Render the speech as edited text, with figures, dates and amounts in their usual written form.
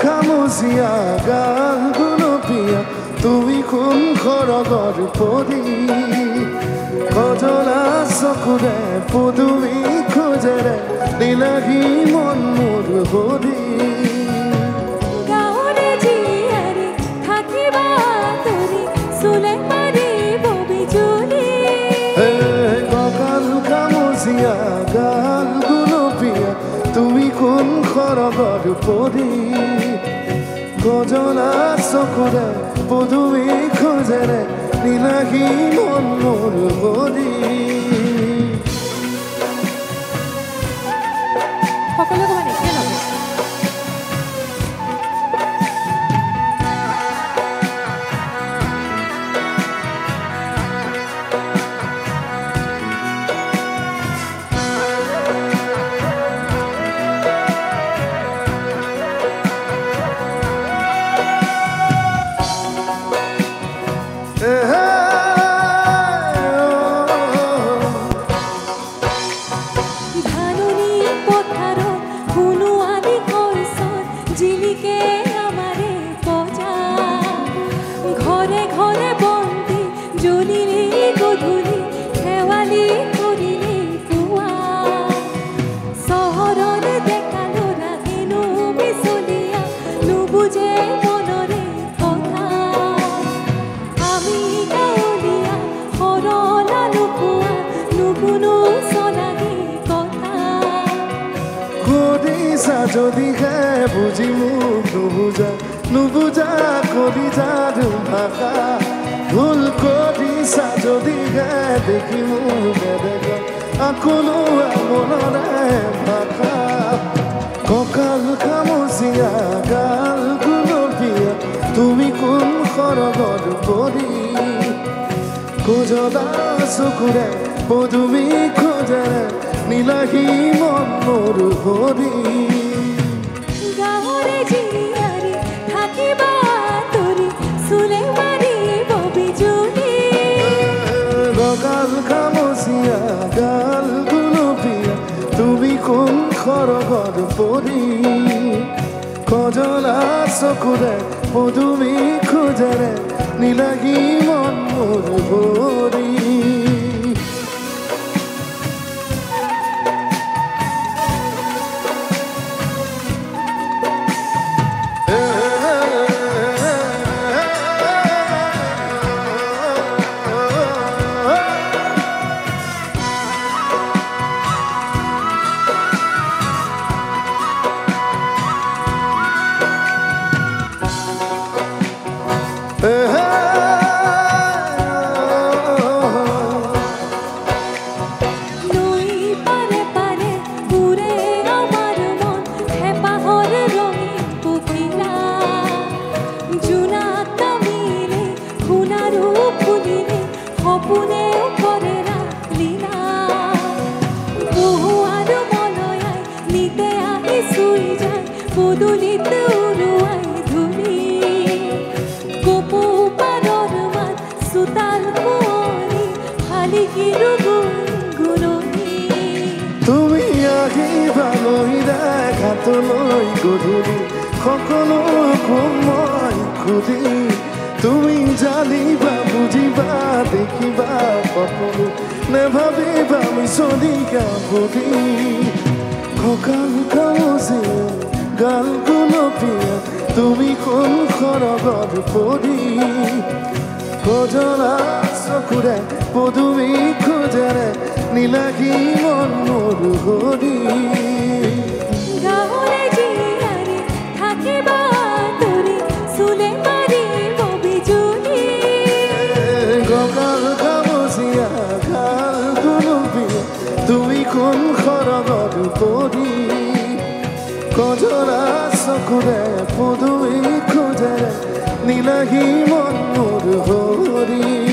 খামুচিয়া গাল গুলপীয়া তুমি কোন খৰগৰ পৰি কজলা চকুৰে পদুমী খোজেৰে দিলাহি মন মোৰ হৰি গাঁৱৰে জীয়াৰী থাকিবা তৰি চুলে মাৰিব বিজুলী গাল খামুচিয়া গাল গুলপীয়া তুমি কোন খৰগৰ পৰি কজলা চকুৰে পদুমী খোজেৰে দিলাহি মন মোৰ হৰি সকলো অকণমান একেলগে যদি হে বুঝি মুখ নুবুজা করি যাদু ভাষা ভুল করিছা যদি হে দেখি মুখ দেখা আকলো মনৰে ভাষা কঁকাল খামুচিয়া গাল গুলপীয়া তুমি কোন খৰগৰ পৰি কজলা চকুৰে পদুমী খোজেৰে নিলাহি মন মোৰ হৰি গাঁৱৰে জীয়াৰী থাকিবা তৰি চুলে মাৰিব বিজুলী গাল খামুচিয়া গাল গুলপীয়া তুমি কোন খৰগৰ পৰি কজলা চকুৰে পদুমী খোজেৰে নিলাহি মন মোৰ হৰি তুমি আহিবা লৈ দেখাতলৈ গধূলি সকলো মই খুদি তুমি জানিবা বুজিবা দেখিবা সকলো নেভাবিবা মিছনিকা বুলি কঁকাল খামুচিয়া গাল গুলপীয়া তুমি কোন খৰগৰ পৰি কজলা চকুৰে পদুমী খোজেৰে নিলাহি মন মোৰ হৰি গাঁৱৰে জীয়াৰী থাকিবা তৰি চুলে মাৰিব বিজুলী গাল খামুচিয়া গাল গুলপীয়া তুমি কোন খৰগৰ পৰি কজলা চকুৰে পদুমী খোজেৰে নিলাহি মন মোৰ হৰি